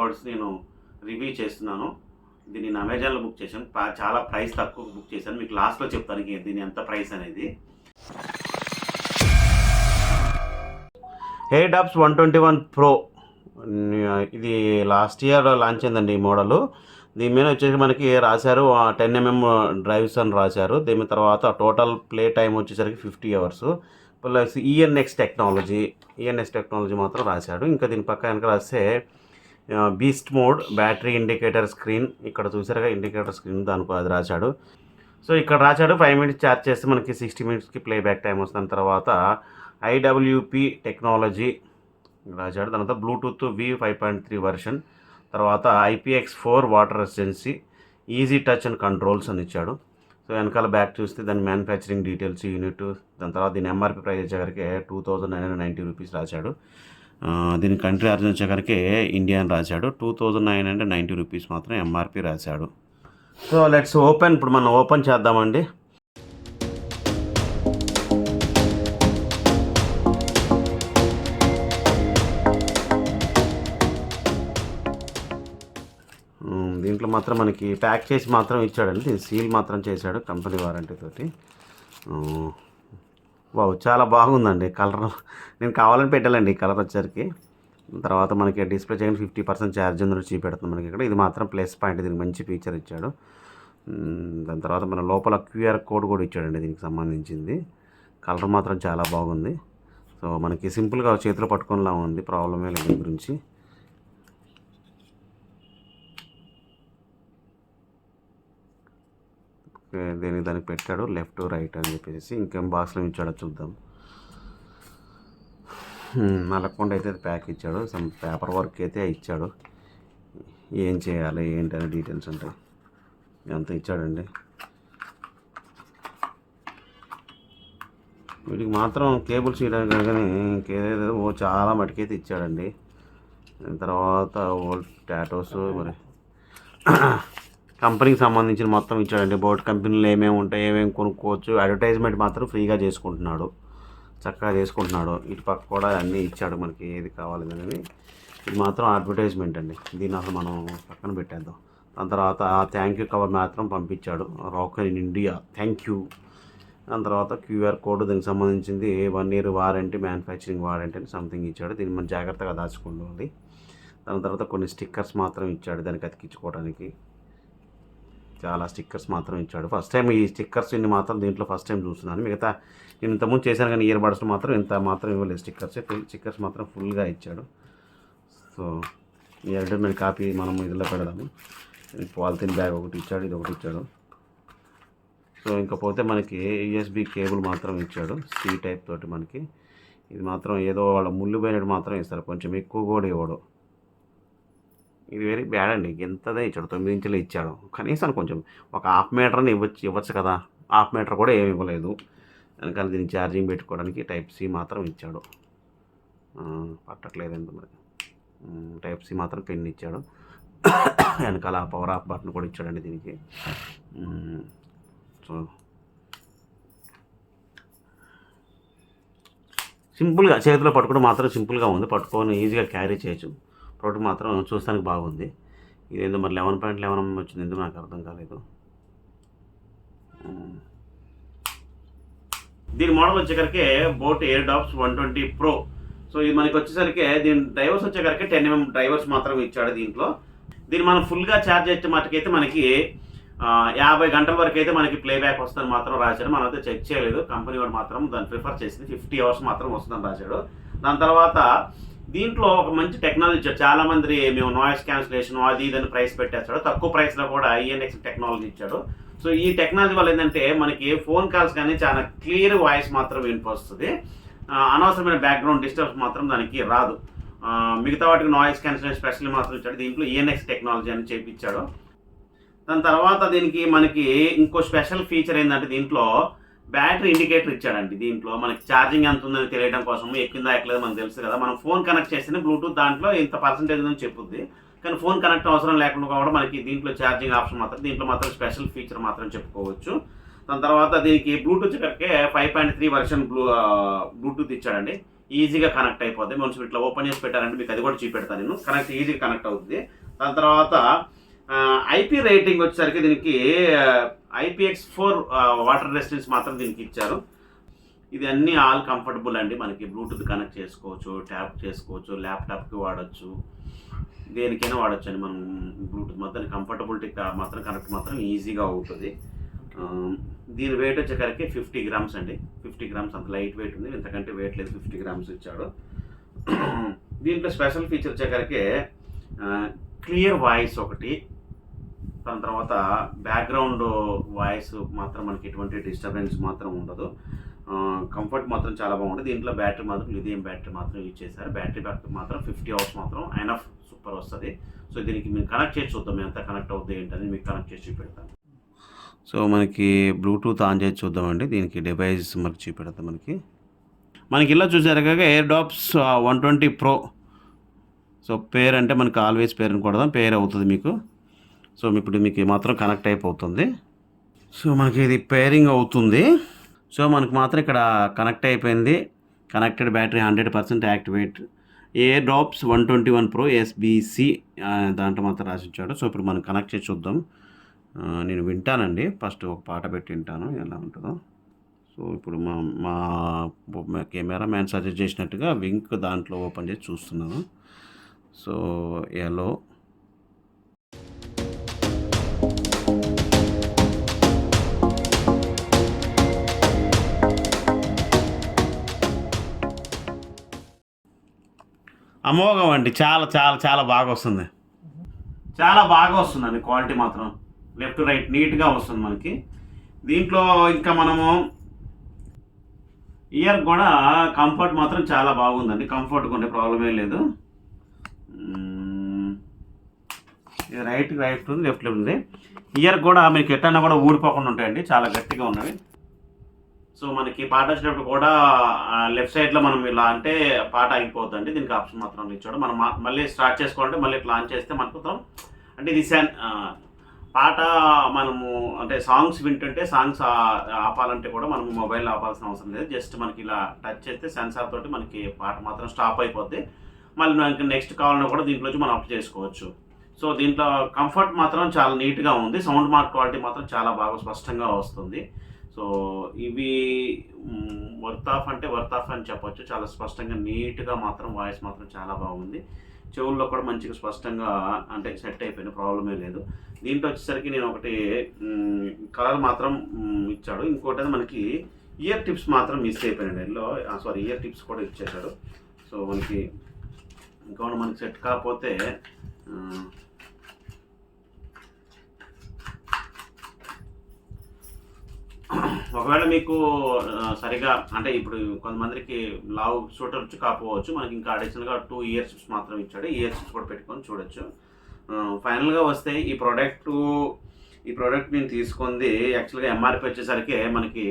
Airbuds నేను review చేస్తున్నాను. ఇది నేను అమెజాన్లో బుక్ చేశాను. చాలా ప్రైస్ తక్కువ బుక్ చేశాను. మీకు లాస్ట్లో చెప్తాను దీని ఎంత ప్రైస్ అనేది. Airdopes 121 Pro ఇది లాస్ట్ ఇయర్ లాంచ్ అయిందండి ఈ మోడలు. దీని మీద వచ్చేసి మనకి రాశారు 10mm డ్రైవ్స్ అని రాశారు. దీని తర్వాత టోటల్ ప్లే టైం వచ్చేసరికి 50 hours ప్లస్ ఈఎన్ఎక్స్ టెక్నాలజీ మాత్రం రాశాడు. ఇంకా దీని పక్క వెనక రాస్తే beast mode, battery indicator screen, ఇక్కడ చూసారుగా ఇండికేటర్ స్క్రీన్ దానికి అది రాశాడు. సో ఇక్కడ రాశాడు 5 minutes ఛార్జ్ చేస్తే మనకి 60 minutesకి ప్లేబ్యాక్ టైం వస్తుంది. తర్వాత ఐడబ్ల్యూపి టెక్నాలజీ రాశాడు. దాని తర్వాత బ్లూటూత్ V5.3 వెర్షన్, తర్వాత IPX4 water resistancy, easy touch and controls అని ఇచ్చాడు. సో వెనకాల బ్యాక్ చూస్తే దాని మ్యానుఫ్యాక్చరింగ్ డీటెయిల్స్ యూనిట్, దాని తర్వాత దీని ఎంఆర్పి ప్రైస్ వచ్చేసరికి 2990 రూపీస్ రాశాడు. దీని కంట్రీ ఆర్జిన్ వచ్చేసరికి ఇండియా అని రాశాడు. 2990 రూపీస్ మాత్రం ఎంఆర్పి రాశాడు. So let's open. ఇప్పుడు మనం ఓపెన్ చేద్దామండి. దీంట్లో మాత్రం మనకి ప్యాక్ చేసి మాత్రం ఇచ్చాడండి. దీని సీల్ మాత్రం చేశాడు కంపెనీ వారంటీ తోటి. వావ్, చాలా బాగుందండి కలర్. నేను కావాలని పెట్టాలండి ఈ కలర్ వచ్చేసరికి. తర్వాత మనకి డిస్ప్లే చేయండి 50% ఛార్జ్ ఉందని చూపెడుతుంది మనకి ఇక్కడ. ఇది మాత్రం ప్లస్ పాయింట్, దీనికి మంచి ఫీచర్ ఇచ్చాడు. దాని తర్వాత మన లోపల QR కోడ్ కూడా ఇచ్చాడండి దీనికి సంబంధించింది. కలర్ మాత్రం చాలా బాగుంది. సో మనకి సింపుల్గా చేతిలో పట్టుకునేలా ఉంది, ప్రాబ్లమే లేదు దీని గురించి. దానికి పెట్టాడు లెఫ్ట్ రైట్ అని చెప్పేసి. ఇంకేం బాక్స్లో ఇచ్చాడో చూద్దాం. నలకుండా అయితే ప్యాక్ ఇచ్చాడు. సమ్ పేపర్ వర్క్ అయితే ఇచ్చాడు. ఏం చేయాలి ఏంటనే డీటెయిల్స్ ఉంటాయి, ఎంత ఇచ్చాడండి. వీటికి మాత్రం కేబుల్స్ ఇవ్వడానికి కానీ ఇంకేదో చాలా మటుకైతే ఇచ్చాడండి. తర్వాత ఓల్డ్ టాటోస్, మరి కంపెనీకి సంబంధించిన మొత్తం ఇచ్చాడండి. బోట్ కంపెనీలో ఏమేమి ఉంటాయి, ఏమేమి కొనుక్కోవచ్చు, అడ్వర్టైజ్మెంట్ మాత్రం ఫ్రీగా చేసుకుంటున్నాడు, చక్కగా చేసుకుంటున్నాడు. ఇటు పక్క కూడా అన్నీ ఇచ్చాడు మనకి ఏది కావాలి అనేది. ఇది మాత్రం అడ్వర్టైజ్మెంట్ అండి, దీన్ని అసలు మనం పక్కన పెట్టేద్దాం. దాని తర్వాత థ్యాంక్ యూ కవర్ మాత్రం పంపించాడు, rock in India thank you. దాని తర్వాత QR కోడ్, దీనికి సంబంధించింది 1 year వారంటీ, మ్యానుఫ్యాక్చరింగ్ వారంటీ అని సంథింగ్ ఇచ్చాడు. దీన్ని మనం జాగ్రత్తగా దాచుకోవాలి. దాని తర్వాత కొన్ని స్టిక్కర్స్ మాత్రం ఇచ్చాడు దానికి అతికించుకోవడానికి. చాలా స్టిక్కర్స్ మాత్రం ఇచ్చాడు. ఫస్ట్ టైం ఈ స్టిక్కర్స్ ఇన్ని మాత్రం దీంట్లో ఫస్ట్ టైం చూస్తున్నాను. మిగతా నేను ఇంతకుముందు చేశాను కానీ ఇయర్ బడ్స్ మాత్రం ఇంత మాత్రం ఇవ్వలేదు. స్టిక్కర్స్ మాత్రం ఫుల్గా ఇచ్చాడు. సో ఈ అడ్వర్టైజ్మెంట్ కాపీ మనం ఇదిలో పెడదాము. పాలిథిన్ బ్యాగ్ ఒకటి ఇచ్చాడు, ఇది ఒకటి ఇచ్చాడు. సో ఇంకపోతే మనకి USB కేబుల్ మాత్రం ఇచ్చాడు, C టైప్ తోటి మనకి. ఇది మాత్రం ఏదో వాళ్ళ ముళ్ళు పోయినట్టు మాత్రం ఇస్తారు, కొంచెం ఎక్కువ కూడా ఇవ్వడు. ఇది వెరీ బ్యాడ్ అండి. ఎంతదే ఇచ్చాడు, 9 inches ఇచ్చాడు. కనీసం కొంచెం ఒక 1/2 meterని ఇవ్వచ్చు కదా, 1/2 meter కూడా ఏమి ఇవ్వలేదు. వెనకాల దీనికి ఛార్జింగ్ పెట్టుకోవడానికి Type-C మాత్రం ఇచ్చాడు. పట్టట్లేదండి మరి. Type-C మాత్రం పెన్ ఇచ్చాడు. వెనకాల పవర్ ఆఫ్ బటన్ కూడా ఇచ్చాడండి దీనికి. సో సింపుల్గా చేతిలో పట్టుకోవడం మాత్రం సింపుల్గా ఉంది, పట్టుకొని ఈజీగా క్యారీ చేయొచ్చు. ప్రోడక్ట్ మాత్రం చూస్తానికి బాగుంది. ఇదేందో మరి 11.11 వచ్చింది, ఎందుకు నాకు అర్థం కాలేదు. దీని మోడల్ వచ్చేసరికి బోట్ Airdopes 120 Pro. సో ఇది మనకి వచ్చేసరికి దీని డ్రైవర్స్ వచ్చేసరికి 10mm డ్రైవర్స్ మాత్రం ఇచ్చాడు దీంట్లో. దీన్ని మనం ఫుల్గా ఛార్జ్ చేసే మటుకైతే మనకి 50 గంటల వరకు అయితే మనకి ప్లేబ్యాక్ వస్తుందని మాత్రం రాశాడు. మనం అయితే చెక్ చేయలేదు, కంపెనీ వాడు మాత్రం దాన్ని ప్రిఫర్ చేసింది 50 hours మాత్రం వస్తుందని రాశాడు. దాని తర్వాత దీంట్లో ఒక మంచి టెక్నాలజీ ఇచ్చాడు. చాలామంది మేము నాయిస్ క్యాన్సిలేషన్ అది ఇదని ప్రైస్ పెట్టేస్తాడు, తక్కువ ప్రైస్లో కూడా ఈఎన్ఎక్స్ టెక్నాలజీ ఇచ్చాడు. సో ఈ టెక్నాలజీ వల్ల ఏంటంటే మనకి ఫోన్ కాల్స్ కానీ చాలా క్లియర్ వాయిస్ మాత్రం వినిపిస్తుంది, అనవసరమైన బ్యాక్గ్రౌండ్ డిస్టర్బ్స్ మాత్రం దానికి రాదు. మిగతా వాటికి నాయిస్ క్యాన్సిలేషన్ స్పెషల్ మాత్రం ఇచ్చాడు. దీంట్లో ఈఎన్ఎక్స్ టెక్నాలజీ అని చేపించాడు. దాని తర్వాత దీనికి మనకి ఇంకో స్పెషల్ ఫీచర్ ఏంటంటే దీంట్లో బ్యాటరీ ఇండికేటర్ ఇచ్చాడండి. దీంట్లో మనకి ఛార్జింగ్ ఎంత ఉందని తెలియడం కోసం, ఎక్కిందా ఎక్కలేదు మనకు తెలుసు కదా. మనం ఫోన్ కనెక్ట్ చేస్తేనే బ్లూటూత్ దాంట్లో ఇంత పర్సెంటేజ్ ఉందని చెప్పుద్ది, కానీ ఫోన్ కనెక్ట్ అవసరం లేకుండా కూడా మనకి దీంట్లో ఛార్జింగ్ ఆప్షన్ మాత్రం దీంట్లో మాత్రం స్పెషల్ ఫీచర్ మాత్రం చెప్పుకోవచ్చు. దాని తర్వాత దీనికి బ్లూటూత్ వచ్చేసరికి 5.3 వెర్షన్ బ్లూటూత్ ఇచ్చాడండి. ఈజీగా కనెక్ట్ అయిపోద్ది. మనం ఇట్లా ఓపెన్ చేసి పెట్టారంటే మీకు అది కూడా చూపెడతాను నేను. ఈజీగా కనెక్ట్ అవుతుంది. దాని తర్వాత ఐపీ రేటింగ్ వచ్చేసరికి దీనికి IPX4 వాటర్ రెసిస్టెన్స్ మాత్రం దీనికి ఇచ్చారు. ఇది అన్నీ ఆల్ కంఫర్టబుల్ అండి. మనకి బ్లూటూత్ కనెక్ట్ చేసుకోవచ్చు, ట్యాప్ చేసుకోవచ్చు, ల్యాప్టాప్కి వాడచ్చు, దేనికైనా వాడచ్చు అండి. మనం బ్లూటూత్ మొత్తం కంఫర్టబిలిటీ మాత్రం కనెక్ట్ మాత్రం ఈజీగా అవుతుంది. దీని వెయిట్ వచ్చేసరికి 50 గ్రామ్స్ అండి. 50 గ్రామ్స్ అంత లైట్ వెయిట్ ఉంది, ఇంతకంటే వెయిట్ లేదు, 50 గ్రామ్స్ ఇచ్చాడు. దీంట్లో స్పెషల్ ఫీచర్ వచ్చేసరికి క్లియర్ వాయిస్ ఒకటి, దాని తర్వాత బ్యాక్గ్రౌండ్ వాయిస్ మాత్రం మనకి ఎటువంటి డిస్టర్బెన్స్ మాత్రం ఉండదు. కంఫర్ట్ మాత్రం చాలా బాగుంటుంది. దీంట్లో బ్యాటరీ మాత్రం లిథియం బ్యాటరీ మాత్రం యూజ్ చేశారు. బ్యాటరీ బ్యాకప్ మాత్రం 50 అవర్స్ మాత్రం ఎనఫ్ సూపర్ వస్తుంది. సో దీనికి మేము కనెక్ట్ చేసి చూద్దాం ఎంత కనెక్ట్ అవుతుంది ఏంటని మీకు కనెక్ట్ చేసి చూపెడతాను. సో మనకి బ్లూటూత్ ఆన్ చేసి చూద్దామండి. దీనికి డివైస్ మనకి చూపెడతాం. మనకి ఇలా చూసారు కాక Airdopes 120 Pro. సో పేర్ అంటే మనకి ఆల్వేస్ పేర్ అని కొడదాం, పేర్ అవుతుంది మీకు. సో ఇప్పుడు మీకు మాత్రం కనెక్ట్ అయిపోతుంది. సో మనకి ఇది పేరింగ్ అవుతుంది. సో మనకు మాత్రం ఇక్కడ కనెక్ట్ అయిపోయింది. Connected battery 100% activate. Airdopes 121 Pro SBC దాంట్లో మాత్రం రాసిచ్చాడు. సో ఇప్పుడు మనం కనెక్ట్ చేసి చూద్దాం. నేను వింటానండి, ఫస్ట్ ఒక పాట పెట్టి వింటాను ఎలా ఉంటుందో. సో ఇప్పుడు మా కెమెరా మ్యాన్ సజెస్ట్ చేసినట్టుగా వింక్ దాంట్లో ఓపెన్ చేసి చూస్తున్నాను. సో ఎలో అమోఘం అండి, చాలా చాలా చాలా బాగా వస్తుంది. చాలా బాగా వస్తుందండి క్వాలిటీ మాత్రం, లెఫ్ట్ రైట్ నీట్గా వస్తుంది మనకి. దీంట్లో ఇంకా మనము ఇయర్ కూడా కంఫర్ట్ మాత్రం చాలా బాగుందండి. కంఫర్ట్గా ఉండే ప్రాబ్లమే లేదు. రైట్ ఉంది, లెఫ్ట్ ఉంది. ఇయర్ కూడా మీకు ఎట్టన్నా కూడా ఊడిపోకుండా ఉంటాయండి, చాలా గట్టిగా ఉన్నవి. సో మనకి పాట వచ్చినప్పుడు కూడా లెఫ్ట్ సైడ్లో మనం ఇలా అంటే పాట ఆగిపోతుందండి. దీనికి ఆప్షన్ మాత్రం ఇచ్చాడు. మనం మళ్ళీ స్టార్ట్ చేసుకోవాలంటే మళ్ళీ ఇట్లా ఆన్ చేస్తే మనకు అంటే ఇది పాట మనము అంటే సాంగ్స్ వింటుంటే సాంగ్స్ ఆపాలంటే కూడా మనం మొబైల్ ఆపాల్సిన అవసరం లేదు. జస్ట్ మనకి ఇలా టచ్ చేస్తే సెన్సార్ తోటి మనకి పాట మాత్రం స్టాప్ అయిపోద్ది. మళ్ళీ మనకి నెక్స్ట్ కావాలన్నా కూడా దీంట్లోంచి మనం ఆఫ్ చేసుకోవచ్చు. సో దీంట్లో కంఫర్ట్ మాత్రం చాలా నీట్గా ఉంది. సౌండ్ మార్క్ క్వాలిటీ మాత్రం చాలా బాగా స్పష్టంగా వస్తుంది. సో ఇవి వర్త్ ఆఫ్ అని చెప్పొచ్చు. చాలా స్పష్టంగా నీట్గా మాత్రం వాయిస్ మాత్రం చాలా బాగుంది. చెవుల్లో కూడా మంచిగా స్పష్టంగా అంటే సెట్ అయిపోయిన ప్రాబ్లమే లేదు. దీంట్లో వచ్చేసరికి నేను ఒకటి కలర్ మాత్రం ఇచ్చాడు. ఇంకోటి మనకి ఇయర్ టిప్స్ మాత్రం మిస్ అయిపోయినాడు. ఇయర్ టిప్స్ కూడా ఇచ్చేసాడు. సో మనకి ఇంకోటి మనకి సెట్ కాకపోతే ఒకవేళ మీకు సరిగా అంటే ఇప్పుడు కొంతమందికి లావ్ షూటర్ వచ్చి కాకపోవచ్చు, మనకి ఇంకా అడిషనల్గా 2 ఇయర్ చిప్స్ మాత్రం ఇచ్చాడు. ఇయర్ చిప్స్ కూడా పెట్టుకొని చూడొచ్చు. ఫైనల్గా వస్తే ఈ ప్రోడక్ట్ నేను తీసుకుంది యాక్చువల్గా MRP వచ్చేసరికి మనకి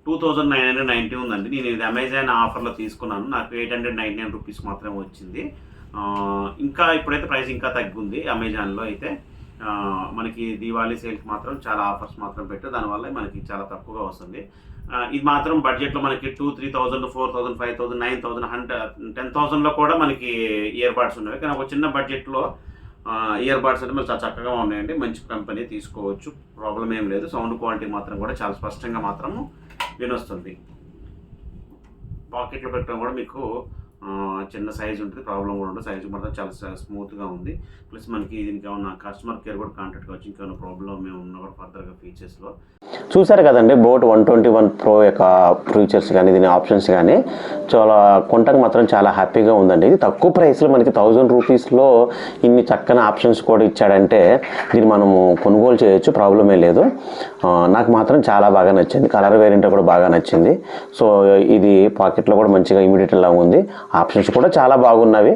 2990 ఉందండి. నేను ఇది అమెజాన్ ఆఫర్లో తీసుకున్నాను. నాకు 899 రూపీస్ మాత్రమే వచ్చింది. ఇంకా ఇప్పుడైతే ప్రైస్ ఇంకా తగ్గుంది అమెజాన్లో. అయితే మనకి దీవాళీ సేల్కి మాత్రం చాలా ఆఫర్స్ మాత్రం పెట్టు, దానివల్ల మనకి చాలా తక్కువగా వస్తుంది. ఇది మాత్రం బడ్జెట్లో మనకి 2,000, 3,000, 4,000, 5,000, 9,000, 10,000లో కూడా మనకి ఇయర్ బడ్స్ ఉన్నాయి. కానీ ఒక చిన్న బడ్జెట్లో ఇయర్ బడ్స్ అంటే మనకి చాలా చక్కగా ఉన్నాయండి. మంచి కంపెనీ, తీసుకోవచ్చు, ప్రాబ్లం ఏం లేదు. సౌండ్ క్వాలిటీ మాత్రం కూడా చాలా స్పష్టంగా మాత్రము వినొస్తుంది. పాకెట్లో పెట్టడం కూడా మీకు చిన్న సైజ్ ఉంటుంది, ప్రాబ్లం కూడా ఉంటుంది. సైజు మాత్రం చాలా స్మూత్గా ఉంది. ప్లస్ మనకి దీనికి ఏమన్నా కస్టమర్ కేర్ కూడా కాంటాక్ట్ కావచ్చు, ఇంకేమైనా ప్రాబ్లం ఏమన్నా కూడా ఫర్దర్గా ఫీచర్స్లో. చూసారు కదండి boAt 121 Pro యొక్క ఫీచర్స్ కానీ దీని ఆప్షన్స్ కానీ చాలా కొంటకు మాత్రం చాలా హ్యాపీగా ఉందండి. ఇది తక్కువ ప్రైస్లో మనకి 1000 రూపీస్లో ఇన్ని చక్కని ఆప్షన్స్ కూడా ఇచ్చాడంటే దీన్ని మనము కొనుగోలు చేయొచ్చు, ప్రాబ్లమే లేదు. నాకు మాత్రం చాలా బాగా నచ్చింది. కలర్ వేరియంట్ కూడా బాగా నచ్చింది. సో ఇది పాకెట్లో కూడా మంచిగా ఇమిడియట్లా ఉంది. ఆప్షన్స్ కూడా చాలా బాగున్నవి.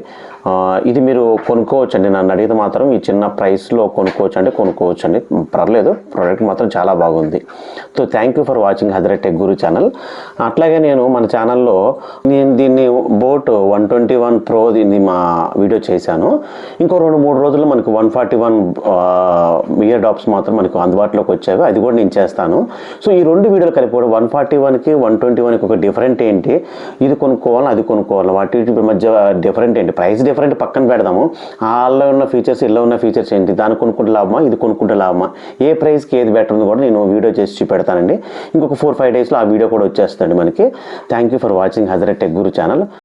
ఇది మీరు కొనుక్కోవచ్చు అండి. నన్ను అడిగితే మాత్రం ఈ చిన్న ప్రైస్లో కొనుక్కోవచ్చు అండి, పర్లేదు. ప్రోడక్ట్ మాత్రం చాలా బాగుంది. So thank you for watching Hazrat tech Guru channel. అట్లాగే నేను మన ఛానల్లో దీన్ని boAt 121 Pro దీన్ని మా వీడియో చేశాను. ఇంకో 2-3 రోజుల్లో మనకు 141 Airdopes మాత్రం మనకు అందుబాటులోకి వచ్చాయి. అది కూడా నేను చేస్తాను. సో ఈ 2 వీడియోలు కలిపి 141కి 121కి ఒక డిఫరెంట్ ఏంటి, ఇది కొనుక్కోవాలా అది కొనుక్కోవాలా, వాటి మధ్య డిఫరెంట్ ఏంటి, ప్రైస్ డిఫరెంట్ పక్కన పెడదాము. వాళ్ళలో ఉన్న ఫీచర్స్ ఇలా ఉన్న ఫీచర్స్ ఏంటి, దాన్ని కొనుక్కుంటే లాభమా, ఇది కొనుక్కుంటే లాభమా, ఏ ప్రైస్కి ఏది బెటర్ ఉంది కూడా నేను వీడియో చేసి చూపెడతానండి. ఇంకొక 4-5 డేస్లో ఆ వీడియో కూడా వచ్చేస్తుంది మనకి. Thank you for watching Hazrat tech Guru channel.